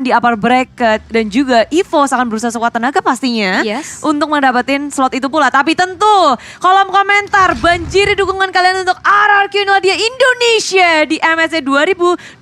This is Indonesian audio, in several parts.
di upper bracket dan juga EVOS akan berusaha sekuat tenaga pastinya untuk mendapatkan slot itu pula. Tapi tentu kolom komentar banjiri dukungan kalian untuk RRQ Nodia Indonesia di MSC 2022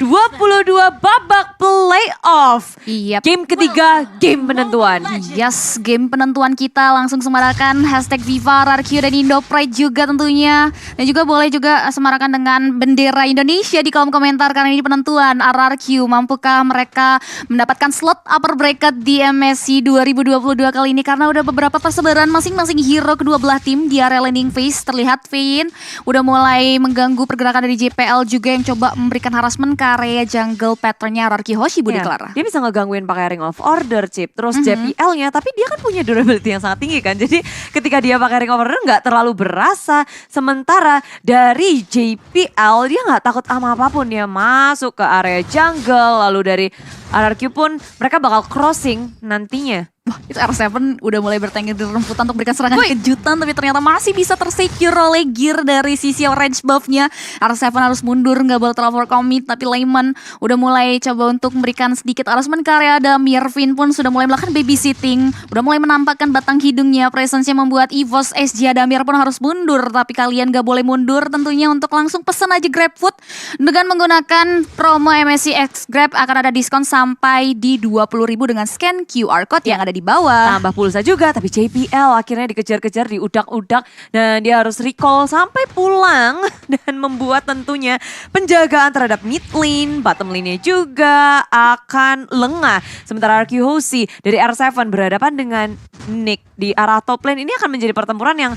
babak playoff. Game ketiga, game penentuan. Yes, game penentuan kita langsung semarakan hashtag Viva RRQ dan Indo Pride juga tentunya. Dan juga boleh juga semarakan dengan bendera Indonesia di kolom komentar karena ini penentuan RRQ. Mampukah mereka mendapatkan slot upper bracket di MSC 2022 kali ini karena udah beberapa persebaran masing-masing hero kedua belah tim di area landing phase. Terlihat Vayne udah mulai mengganggu pergerakan dari JPL juga yang coba memberikan harassment ke area jungle patternnya RRQ Hoshi Budi Clara. Dia bisa ngegangguin pakai Ring of Order, Chip. Terus JPL-nya, tapi dia kan punya durability yang sangat tinggi kan. Jadi ketika dia pakai Ring of Order nggak terlalu berasa. Sementara dari JPL dia nggak takut sama apapun. Dia masuk ke area jungle, lalu dari RRQ pun mereka bakal crossing nantinya. Wah, itu R7 udah mulai bertengger di rumputan untuk berikan serangan kejutan, tapi ternyata masih bisa tersecure oleh gear dari sisi orange buff-nya. R7 harus mundur, nggak boleh terlalu commit, tapi Layman udah mulai coba untuk memberikan sedikit harassment ke area Adamir. Vayne pun sudah mulai melakukan babysitting, udah mulai menampakkan batang hidungnya. Presence-nya membuat EVOS SG Adamir pun harus mundur, tapi kalian nggak boleh mundur tentunya untuk langsung pesan aja GrabFood. Dengan menggunakan promo MSC X Grab akan ada diskon sampai di 20.000 dengan scan QR Code yang ada di bawah. Tambah pulsa juga, tapi JPL akhirnya dikejar-kejar, diudak-udak dan dia harus recall sampai pulang dan membuat tentunya penjagaan terhadap mid lane, bottom lane-nya juga akan lengah. Sementara RRQ Hoshi dari R7 berhadapan dengan Nick di arah top lane, ini akan menjadi pertempuran yang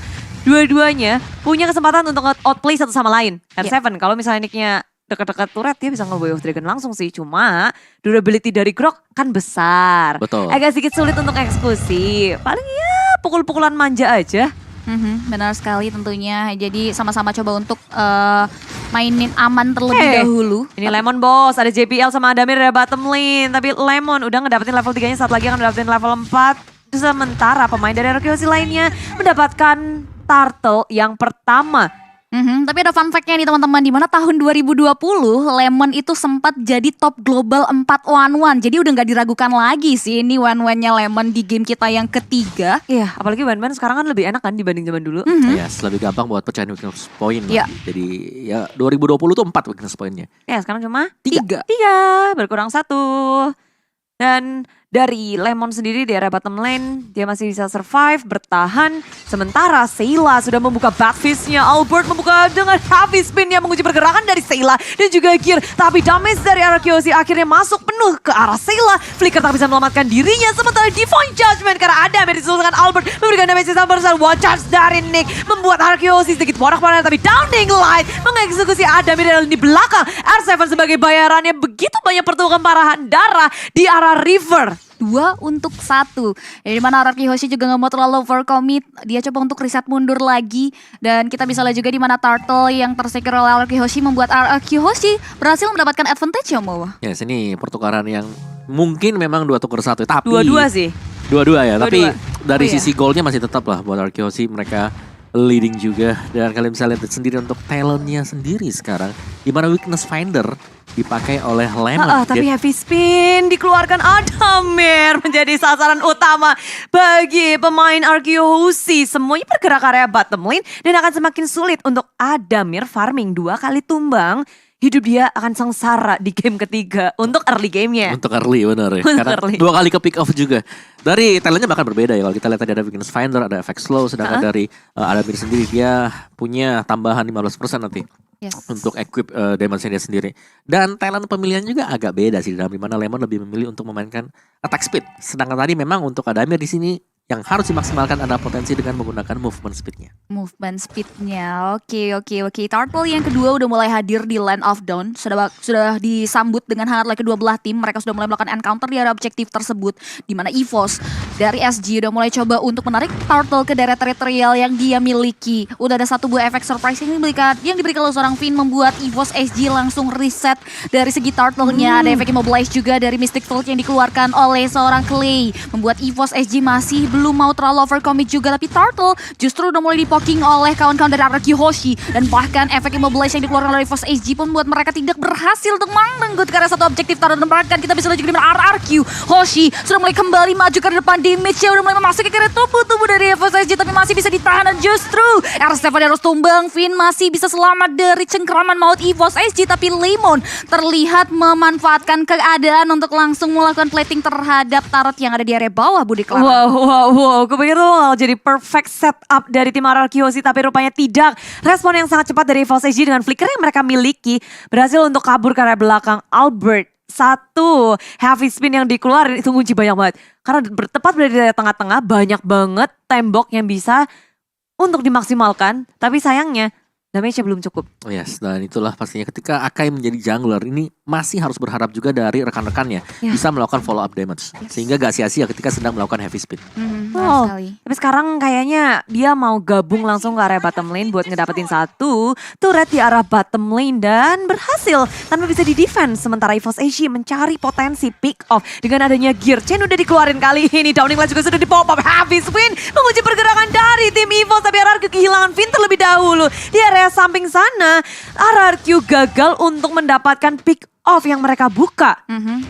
dua-duanya punya kesempatan untuk outplay satu sama lain. R7 kalau misalnya Nick-nya dekat-dekat turret dia bisa nge-Way of Dragon langsung sih. Cuma durability dari Grok kan besar. Betul. Agak sedikit sulit untuk eksekusi. Paling ya pukul-pukulan manja aja. Benar sekali tentunya. Jadi sama-sama coba untuk mainin aman terlebih dahulu. Ini Lemon bos, ada JPL sama Adamir dari bottom lane. Tapi Lemon udah ngedapetin level 3-nya, saat lagi akan ngedapetin level 4. Sementara pemain dari RRQ Hoshi lainnya mendapatkan turtle yang pertama. Tapi ada fun fact-nya nih teman-teman, di mana tahun 2020 Lemon itu sempat jadi top global 4-1-1. Jadi udah gak diragukan lagi sih ini 1-1-nya Lemon di game kita yang ketiga. Iya, apalagi 1-1 sekarang kan lebih enak kan dibanding zaman dulu. Yes, lebih gampang buat pecahin weakness point lagi. Jadi ya 2020 tuh 4 weakness point-nya. Ya sekarang cuma 3, berkurang 1. Dan dari Lemon sendiri di area bottom lane, dia masih bisa survive, bertahan. Sementara Sayla sudah membuka backfist-nya. Albert membuka dengan heavy spin yang menguji pergerakan dari Sayla dan juga gear. Tapi damage dari RRQ Hoshi akhirnya masuk penuh ke arah Sayla. Flicker tak bisa menyelamatkan dirinya. Sementara Divine Judgment karena ada yang disusulkan Albert memberikan damage yang besar. One charge dari Nick membuat RRQ Hoshi sedikit porak-porak, tapi Downing Light mengeksekusi Adamir di belakang. R7 sebagai bayarannya begitu banyak pertukaran parahan darah di arah river. 2-1. Dari mana RRQ Hoshi juga gak mau terlalu overcommit. Dia coba untuk reset mundur lagi. Dan kita bisa lihat juga di mana Turtle yang tersecure oleh RRQ Hoshi membuat RRQ Hoshi berhasil mendapatkan advantage ya Mo. Yes, ini pertukaran yang mungkin memang 2-1. Tapi dua-dua sih. Dua-dua ya, tapi dari iya. sisi goalnya masih tetap lah buat RRQ Hoshi, mereka leading juga. Dan kalian bisa lihat sendiri untuk talentnya sendiri sekarang. Dimana weakness finder dipakai oleh Lemon. Tapi heavy spin dikeluarkan Adamir menjadi sasaran utama bagi pemain RRQ Hoshi. Semuanya bergerak area bottom lane dan akan semakin sulit untuk Adamir farming 2 kali tumbang. Hidup dia akan sengsara di game ketiga untuk early gamenya. Untuk early benar ya. Karena early. 2 kali ke pick off juga. Dari talentnya bahkan berbeda ya. Kalau kita lihat tadi ada weakness finder, ada effect slow. Sedangkan dari Adamir sendiri dia punya tambahan 15% nanti. Untuk equip damage-nya dia sendiri. Dan talent pemilihan juga agak beda sih. Dalam dimana Lemon lebih memilih untuk memainkan attack speed. Sedangkan tadi memang untuk Adamir di sini yang harus dimaksimalkan ada potensi dengan menggunakan movement speed-nya. Movement speed-nya, oke. Turtle yang kedua udah mulai hadir di Land of Dawn. Sudah disambut dengan hangat oleh kedua belah tim. Mereka sudah mulai melakukan encounter di area objektif tersebut. Di mana EVOS dari SG udah mulai coba untuk menarik Turtle ke daerah teritorial yang dia miliki. Udah ada satu buah efek surprise yang diberikan oleh seorang Vayne membuat EVOS SG langsung reset dari segi Turtle-nya. Ada efek immobilize juga dari Mystic Field yang dikeluarkan oleh seorang Clay. Membuat EVOS SG masih belum belum mau terlalu overcommit juga, tapi Turtle justru udah mulai dipoking oleh kawan-kawan dari RRQ Hoshi, dan bahkan efek immobilize yang dikeluarkan oleh Force SG pun membuat mereka tidak berhasil untuk merenggut karena satu objektif Turtle, dan bahkan kita bisa lihat juga di RRQ Hoshi sudah mulai kembali maju ke depan, damage-nya udah mulai memasuki ke tubuh dari Force SG, tapi masih bisa ditahan, dan justru R7 harus tumbang. Finn masih bisa selamat dari cengkraman maut EVOS SG, tapi Lemon terlihat memanfaatkan keadaan untuk langsung melakukan plating terhadap turret yang ada di area bawah, Budi Clara. Wow, kebayang tuh jadi perfect setup dari tim RRQ sih, tapi rupanya tidak. Respon yang sangat cepat dari EVOS SG dengan flicker yang mereka miliki berhasil untuk kabur ke area belakang Albert. Satu heavy spin yang dikeluarin itu kunci banyak banget. Karena tepat berada di tengah-tengah, banyak banget tembok yang bisa untuk dimaksimalkan. Tapi sayangnya damage-nya belum cukup. Yes, dan itulah pastinya ketika Akai menjadi jungler ini masih harus berharap juga dari rekan-rekannya bisa melakukan follow up damage. Sehingga gak sia-sia ketika sedang melakukan heavy spin. Tapi sekarang kayaknya dia mau gabung langsung ke area bottom lane buat ngedapetin satu turret di arah bottom lane, dan berhasil tanpa bisa di defense. Sementara EVOS SG mencari potensi pick off dengan adanya gear chain udah dikeluarin kali ini. Downing Light juga sudah di pop up, heavy spin menguji pergerakan dari tim EVOS, tapi RRQ kehilangan Finn terlebih dahulu. Di area samping sana RRQ gagal untuk mendapatkan pick off yang mereka buka.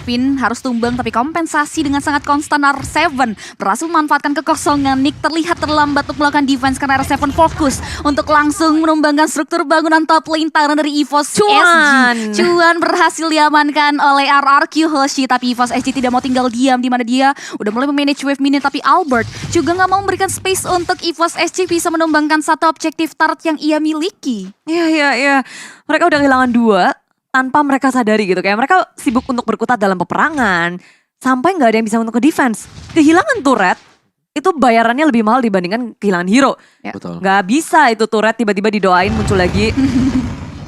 Finn harus tumbang, tapi kompensasi dengan sangat konstan. R7 berhasil memanfaatkan kekosongan. Nick terlihat terlambat untuk melakukan defense karena R7 fokus untuk langsung menumbangkan struktur bangunan top lane tahanan dari EVOS SG. Cuan berhasil diamankan oleh RRQ Hoshi, tapi EVOS SG tidak mau tinggal diam, di mana dia udah mulai memanage wave minion, tapi Albert juga nggak mau memberikan space untuk EVOS SG bisa menumbangkan satu objektif turret yang ia miliki. Iya. Mereka udah kehilangan dua tanpa mereka sadari gitu. Kayak mereka sibuk untuk berkutat dalam peperangan sampai nggak ada yang bisa untuk ke defense. Kehilangan turret itu bayarannya lebih mahal dibandingkan kehilangan hero. Betul. Nggak bisa itu turret tiba-tiba didoain muncul lagi.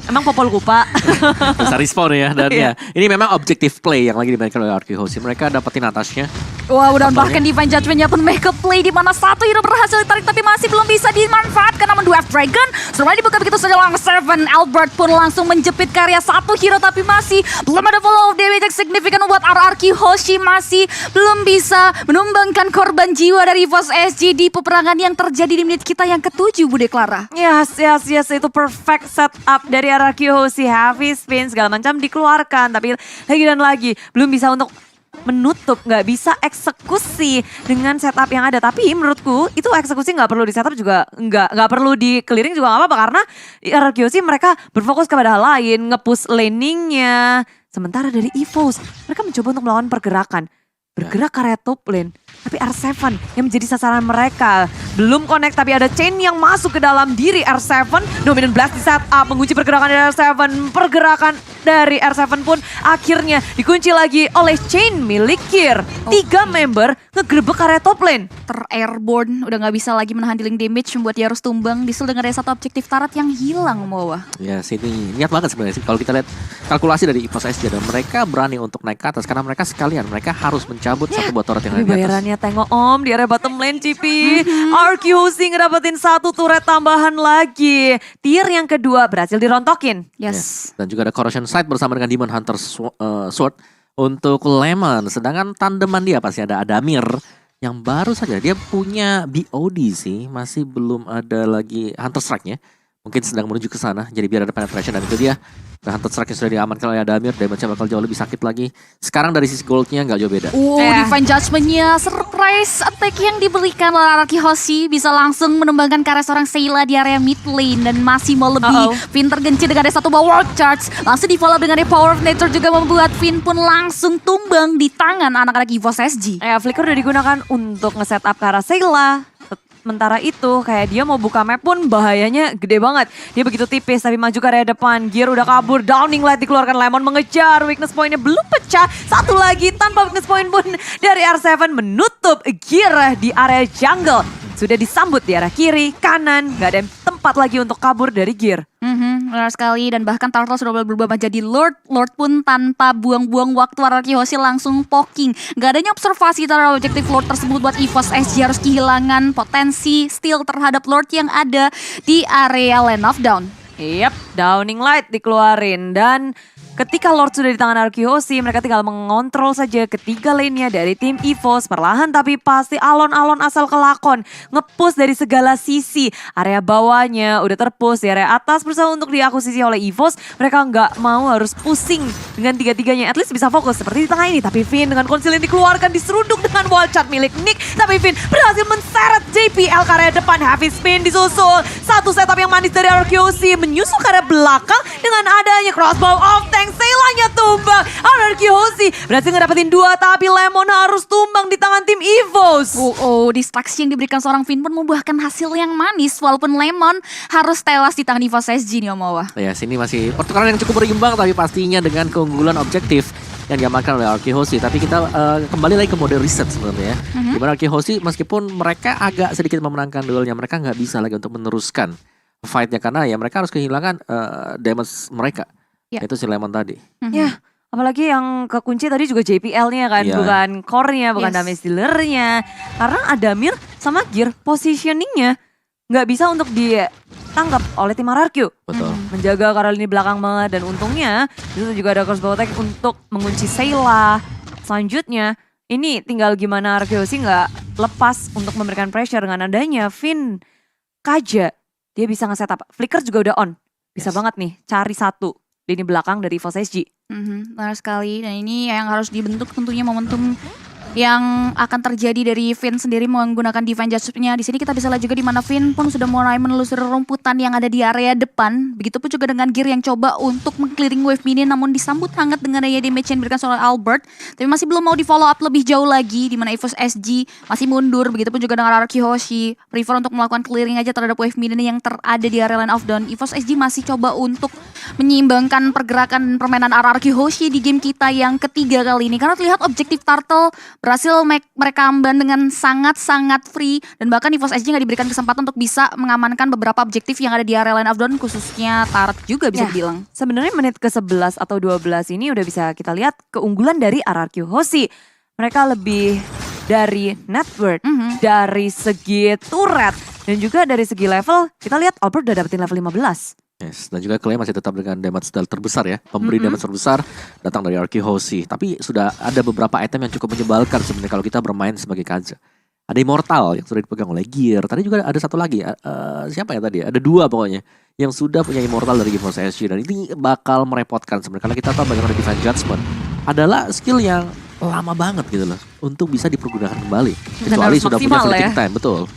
Emang Popol Kupa. Bisa respawn ya, dan ya ini memang objective play yang lagi dimainkan oleh RRQ Hoshi. Mereka dapetin atasnya. Wah, dan bahkan Divine Judgment-nya pun make up play di mana satu hero berhasil ditarik tapi masih belum bisa dimanfaatkan. Namun Dwarf Dragon setelah dibuka begitu saja langsung Seven. Albert pun langsung menjepit karya satu hero, tapi masih belum ada follow of damage yang signifikan membuat RRQ Hoshi masih belum bisa menumbangkan korban jiwa dari EVOS SG di peperangan yang terjadi di menit kita yang ke-7, Bude Clara. Yes, itu perfect setup dari RRQ Hoshi. Heavy spin segala macam dikeluarkan, tapi lagi dan lagi belum bisa untuk menutup, nggak bisa eksekusi dengan setup yang ada. Tapi menurutku itu eksekusi nggak perlu di setup juga, nggak perlu di clearing juga nggak apa-apa, karena di RRQ sih mereka berfokus kepada hal lain, nge-push laningnya. Sementara dari EVOS mereka mencoba untuk melawan pergerakan, bergerak ke area top lane. Tapi R7 yang menjadi sasaran mereka. Belum connect, tapi ada chain yang masuk ke dalam diri R7. Dominant Blast di setup, mengunci pergerakan dari R7. Pergerakan dari R7 pun akhirnya dikunci lagi oleh chain milik Gear. 3 member ngegrebek area top lane. Ter-airborne, udah gak bisa lagi menahan dealing damage, membuat dia harus tumbang. Disul dengan ada satu objektif turret yang hilang, bawah. Ya sini niat banget sebenarnya sih. Kalau kita lihat kalkulasi dari EVOS SG, dan mereka berani untuk naik ke atas karena mereka sekalian mereka harus mencabut satu buat turret yang ada di atas. Bayarannya tengok om di area bottom lane, Cipi. RQ Hoshi ngedapetin satu turret tambahan lagi. Tier yang kedua berhasil dirontokin. Yes. Dan juga ada Corrosion Sight bersama dengan Demon Hunter Sword untuk Lemon. Sedangkan tandeman dia pasti ada Adamir yang baru saja dia punya BOD sih, masih belum ada lagi Hunter Strike-nya. Mungkin sedang menuju ke sana, jadi biar ada penetration, dan itu dia. Dan Hunter Strike yang sudah diamankan oleh Adamir, damage-nya bakal jauh lebih sakit lagi. Sekarang dari sisi gold-nya nggak jauh beda. Divine Judgment-nya surprise attack yang diberikan oleh RRQ Hoshi bisa langsung menumbangkan karya seorang Seila di area mid lane, dan masih mau lebih. Finn tergenci dengan ada satu World Charge, langsung di follow dengan Power of Nature juga membuat Finn pun langsung tumbang di tangan anak-anak EVOS SG. Flicker udah digunakan untuk nge-setup ke arah Seila. Sementara itu kayak dia mau buka map pun bahayanya gede banget. Dia begitu tipis tapi maju ke area depan. Gear udah kabur, Downing Light dikeluarkan, Lemon mengejar. Weakness point-nya belum pecah. Satu lagi tanpa weakness point pun dari R7 menutup Gear di area jungle. Sudah disambut di arah kiri, kanan, gak ada tempat lagi untuk kabur dari Gear. Benar sekali, dan bahkan Turtle sudah berubah menjadi Lord. Lord pun tanpa buang-buang waktu RRQ Hoshi langsung poking. Gak adanya observasi terhadap objektif Lord tersebut buat EVOS SG harus kehilangan potensi steal terhadap Lord yang ada di area Land of Dawn. Downing Light dikeluarin, dan ketika Lord sudah di tangan RQHOSI, mereka tinggal mengontrol saja ketiga lane-nya dari tim EVOS. Perlahan tapi pasti alon-alon asal kelakon. Nge-push dari segala sisi. Area bawahnya udah terpush, di area atas berusaha untuk diakuisisi oleh EVOS. Mereka nggak mau harus pusing dengan tiga-tiganya. At least bisa fokus seperti di tengah ini. Tapi Finn dengan konsil yang dikeluarkan diseruduk dengan wall charge milik Nick. Tapi Finn berhasil menseret JPL ke area depan. Heavy spin disusul. Satu setup yang manis dari RQHOSI menyusul ke area belakang dengan adanya crossbow off tank. Seilanya tumbang. RQHOSI berhasil ngedapetin 2 tapi Lemon harus tumbang di tangan tim EVOS. Distraksi yang diberikan seorang Finn pun membuahkan hasil yang manis walaupun Lemon harus tewas di tangan EVOS SG nih Omawa. Ya, sini masih pertukaran yang cukup berimbang tapi pastinya dengan keunggulan objektif yang diamankan oleh RQHOSI. Tapi kita kembali lagi ke mode reset sebenarnya ya. Dimana RQHOSI meskipun mereka agak sedikit memenangkan duelnya, mereka nggak bisa lagi untuk meneruskan fight-nya karena ya mereka harus kehilangan damage mereka. Itu si Lemon tadi. Ya, apalagi yang kekunci tadi juga JPL-nya kan, bukan core-nya, bukan damage dealer-nya. Karena Adamir sama Gear positioning-nya nggak bisa untuk ditangkap oleh tim RRQ. Betul. Menjaga karena lini belakang banget dan untungnya itu juga ada crossbow attack untuk mengunci Seila. Selanjutnya ini tinggal gimana RQHOSI nggak lepas untuk memberikan pressure dengan adanya Finn Kaja. Dia bisa nge-setup. Flicker juga udah on. Bisa banget nih cari satu lini belakang dari EVOS SG. Benar sekali, dan ini yang harus dibentuk tentunya momentum yang akan terjadi dari Finn sendiri menggunakan Divine Judgment-nya. Di sini kita bisa lihat juga di mana Finn pun sudah mulai menelusuri rumputan yang ada di area depan. Begitupun juga dengan Gear yang coba untuk meng-clearing wave minion namun disambut hangat dengan daya damage yang diberikan oleh Albert. Tapi masih belum mau di follow up lebih jauh lagi di mana EVOS SG masih mundur. Begitupun juga dengan RQHOSI prefer untuk melakukan clearing aja terhadap wave minion yang terada di area line of down. EVOS SG masih coba untuk menyeimbangkan pergerakan permainan RQHOSI di game kita yang ketiga kali ini. Karena terlihat objektif Turtle berhasil mereka amban dengan sangat-sangat free. Dan bahkan EVOS SG nggak diberikan kesempatan untuk bisa mengamankan beberapa objektif yang ada di area line of down. Khususnya Turret juga bisa dibilang. Sebenarnya menit ke-11 atau 12 ini udah bisa kita lihat keunggulan dari RRQHOSI. Mereka lebih dari net worth, dari segi turret, dan juga dari segi level. Kita lihat Albert udah dapetin level 15. Yes, dan juga Clay masih tetap dengan damage terbesar ya. Pemberi damage terbesar datang dari RQHOSI. Tapi sudah ada beberapa item yang cukup menyebalkan sebenarnya kalau kita bermain sebagai Kaja. Ada Immortal yang sudah dipegang oleh Gear. Tadi juga ada satu lagi, siapa ya tadi? Ada 2 pokoknya yang sudah punya Immortal dari EVOS SG. Dan ini bakal merepotkan sebenarnya. Karena kita tahu bagaimana Divine Judgment adalah skill yang lama banget gitu loh untuk bisa dipergunakan kembali. Kecuali sudah punya fleeting time, betul.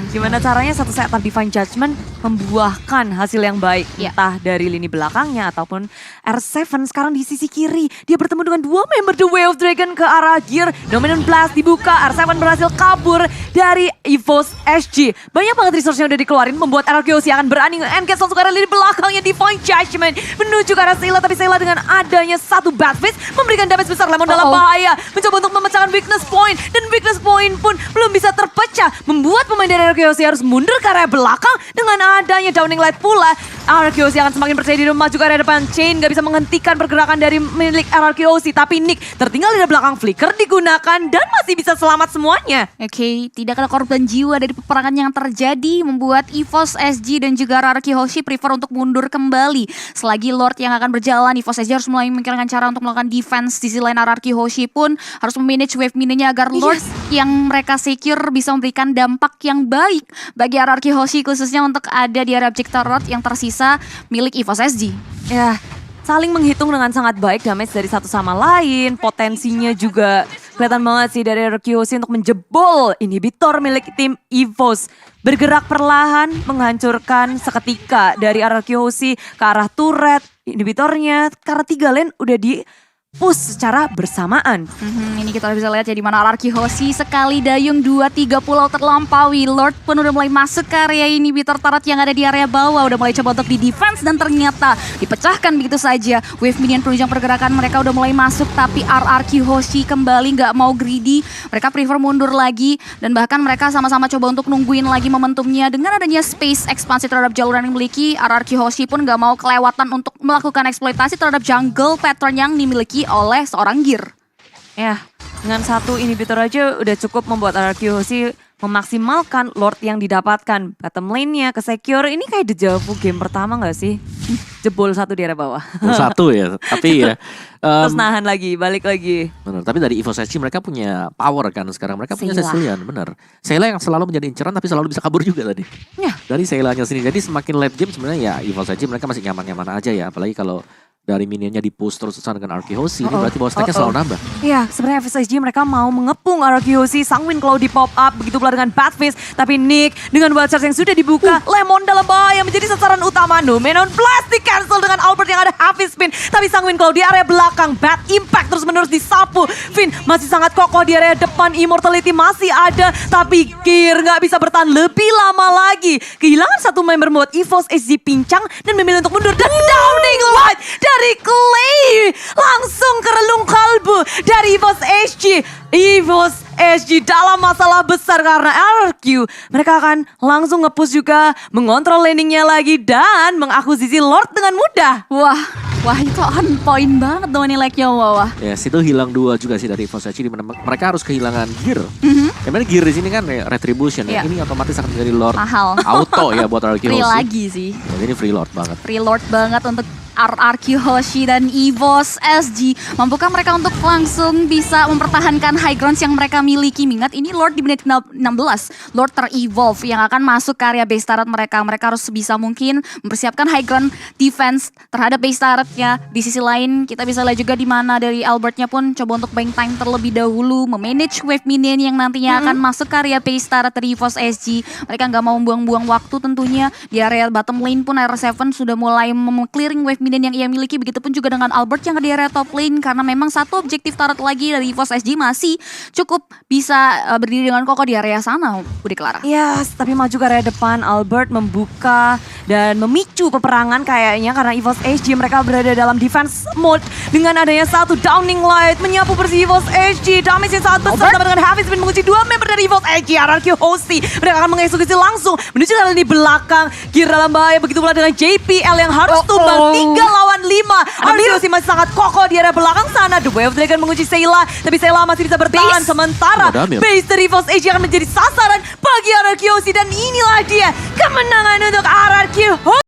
Gimana caranya satu setup Divine Judgment membuahkan hasil yang baik. Entah dari lini belakangnya ataupun R7 sekarang di sisi kiri. Dia bertemu dengan 2 member The Way of Dragon ke arah Gear. Dominant Blast dibuka, R7 berhasil kabur dari EVOS SG. Banyak banget resource-nya udah dikeluarin membuat RQHOSI akan berani nge-engage langsung ke arah lini belakangnya Divine Judgment. Menuju ke arah Seila, tapi Seila dengan adanya satu Bad Fist memberikan damage besar. Lemon dalam bahaya. Mencoba untuk memecahkan weakness point. Dan weakness point pun belum bisa terpecah. Membuat pemain dari RQHOSI harus mundur ke area belakang. Dengan adanya Downing Light pula, RQHOSI akan semakin percaya diri maju ke area depan. Chain gak bisa menghentikan pergerakan dari milik RQHOSI. Tapi Nick tertinggal di belakang, Flicker digunakan dan masih bisa selamat semuanya. Oke, tidak ada korban jiwa dari peperangan yang terjadi, membuat EVOS SG dan juga RQHOSI prefer untuk mundur kembali. Selagi Lord yang akan berjalan, EVOS SG harus mulai memikirkan cara untuk melakukan defense. Di sisi lain RQHOSI pun harus memanage wave minionnya agar Lord yang mereka secure bisa memberikan dampak yang baik bagi RQHOSI, khususnya untuk ada di area objek turret yang tersisa milik EVOS SG. Ya, saling menghitung dengan sangat baik damage dari satu sama lain. Potensinya juga kelihatan banget sih dari RQHOSI untuk menjebol inhibitor milik tim EVOS. Bergerak perlahan menghancurkan seketika dari RQHOSI ke arah turret inhibitornya. Karena 3 lane udah di push secara bersamaan. Ini kita bisa lihat ya di mana RQHOSI sekali dayung 2-3 pulau terlampaui. Lord pun udah mulai masuk ke area inhibitor turret yang ada di area bawah. Udah mulai coba untuk di defense dan ternyata dipecahkan begitu saja. Wave minion penunjang pergerakan mereka udah mulai masuk, tapi RQHOSI kembali nggak mau greedy. Mereka prefer mundur lagi dan bahkan mereka sama-sama coba untuk nungguin lagi momentumnya. Dengan adanya space ekspansi terhadap jalur yang dimiliki, RQHOSI pun nggak mau kelewatan untuk melakukan eksploitasi terhadap jungle pattern yang dimiliki oleh seorang Gear. Ya, Dengan satu inhibitor aja udah cukup membuat RRQ Hoshi memaksimalkan Lord yang didapatkan. Bottom lane-nya ke secure, ini kayak deja vu game pertama gak sih? Jebol satu di area bawah. Satu ya, tapi ya. Terus nahan lagi, balik lagi. Benar, tapi dari EVOS SG mereka punya power kan sekarang. Mereka punya Sayla. Cecilian, benar. Sayla yang selalu menjadi inceran tapi selalu bisa kabur juga tadi. Ya. Dari Saylanya sendiri. Jadi semakin late game sebenarnya ya EVOS SG mereka masih nyaman-nyaman aja ya. Apalagi kalau dari minionnya di push terus-terusan dengan RQ Hoshi, ini berarti bahwa stacknya selalu nambah. Iya, sebenarnya FSG mereka mau mengepung RRQ Hoshi, Sangwin kalau di pop up, begitu pula dengan Badfist. Tapi Nick dengan wild charge yang sudah dibuka, Lemon dalam bahaya menjadi sasaran utama. No Man on Blast di cancel dengan Albert yang ada Heavy Spin. Tapi Sangwin kalau di area belakang, Bad Impact terus menerus disapu. Finn masih sangat kokoh di area depan, Immortality masih ada. Tapi Gear nggak bisa bertahan lebih lama lagi. Kehilangan satu member buat EVOS SG pincang dan memilih untuk mundur. Dan Downing Light dari Clay langsung ke relung kalbu dari EVOS SG. EVOS SG dalam masalah besar karena RRQ. Mereka akan langsung nge-push juga, mengontrol landingnya lagi dan mengakuisisi Lord dengan mudah. Wah itu on point banget dong nih like-nya wah. Yes, itu hilang 2 juga sih dari EVOS SG, di mana mereka harus kehilangan gear. Emang gear di sini kan retribution ya. Iya. Ini otomatis akan menjadi Lord Mahal. auto ya buat RRQ Free Hoshi. lagi sih. Jadi ini free Lord banget. Free Lord banget untuk RRQ Hoshi dan EVOS SG. Mampukah mereka untuk langsung bisa mempertahankan high grounds yang mereka miliki? Mengingat ini Lord di menit 16. Lord ter-evolve yang akan masuk ke area base turret mereka. Mereka harus sebisa mungkin mempersiapkan high ground defense terhadap base turretnya. Di sisi lain kita bisa lihat juga di mana dari Albertnya pun coba untuk buying time terlebih dahulu. Memanage wave minion yang nantinya akan masuk ke area base turret dari EVOS SG. Mereka nggak mau buang-buang waktu tentunya. Di area bottom lane pun R7 sudah mulai clearing wave minion yang ia miliki, begitupun juga dengan Albert yang di area top lane karena memang satu objektif turret lagi dari EVOS SG masih cukup bisa berdiri dengan kokoh di area sana, Budi Clara. Yes, tapi maju ke area depan, Albert membuka dan memicu peperangan kayaknya karena EVOS SG mereka berada dalam defense mode dengan adanya satu Downing Light menyapu bersih EVOS SG. Damage yang sangat besar sama dengan Heavy Spin mengunci 2 member dari EVOS SG, RRQ Hoshi. Mereka akan mengeksekusi langsung menuju ke di belakang. Gear dalam bahaya, begitu pula dengan JPL yang harus tumbang 3 lawan 5. RRQ Hoshi masih sangat kokoh di area belakang sana. The Way of Dragon mengunci Sayla, tapi Sayla masih bisa bertahan. Sementara base dari EVOS SG akan menjadi sasaran bagi RRQ Hoshi dan inilah dia kemenangan untuk RRQ Hoshi.